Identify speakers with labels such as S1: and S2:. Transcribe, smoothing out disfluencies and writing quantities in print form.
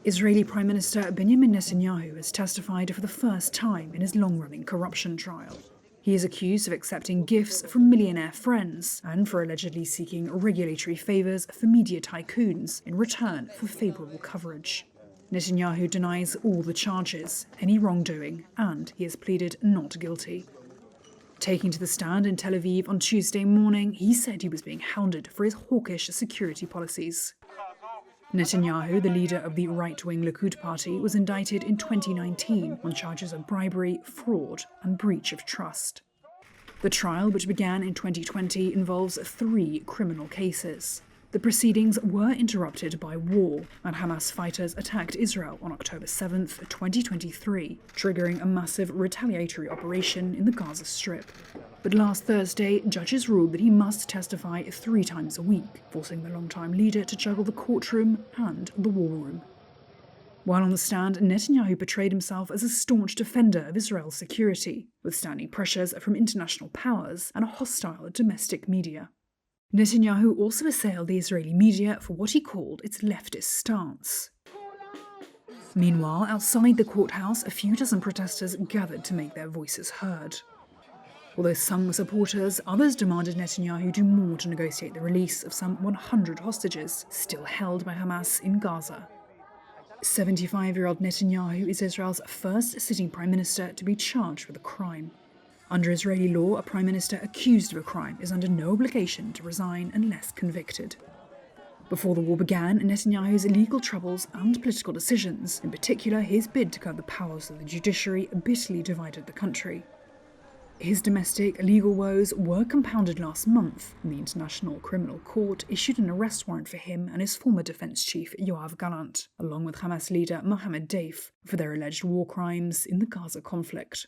S1: Israeli Prime Minister Benjamin Netanyahu has testified for the first time in his long-running corruption trial. He is accused of accepting gifts from millionaire friends and for allegedly seeking regulatory favours for media tycoons in return for favourable coverage. Netanyahu denies all the charges, any wrongdoing, and he has pleaded not guilty. Taking to the stand in Tel Aviv on Tuesday morning, he said he was being hounded for his hawkish security policies. Netanyahu, the leader of the right-wing Likud party, was indicted in 2019 on charges of bribery, fraud, and breach of trust. The trial, which began in 2020, involves 3 criminal cases. The proceedings were interrupted by war, and Hamas fighters attacked Israel on October 7, 2023, triggering a massive retaliatory operation in the Gaza Strip. But last Thursday, judges ruled that he must testify 3 times a week, forcing the longtime leader to juggle the courtroom and the war room. While on the stand, Netanyahu portrayed himself as a staunch defender of Israel's security, withstanding pressures from international powers and a hostile domestic media. Netanyahu also assailed the Israeli media for what he called its leftist stance. Meanwhile, outside the courthouse, a few dozen protesters gathered to make their voices heard. Although some were supporters, others demanded Netanyahu do more to negotiate the release of some 100 hostages still held by Hamas in Gaza. 75-year-old Netanyahu is Israel's first sitting prime minister to be charged with a crime. Under Israeli law, a prime minister accused of a crime is under no obligation to resign unless convicted. Before the war began, Netanyahu's legal troubles and political decisions, in particular his bid to curb the powers of the judiciary, bitterly divided the country. His domestic legal woes were compounded last month when the International Criminal Court issued an arrest warrant for him and his former defense chief Yoav Gallant, along with Hamas leader Mohammed Deif, for their alleged war crimes in the Gaza conflict.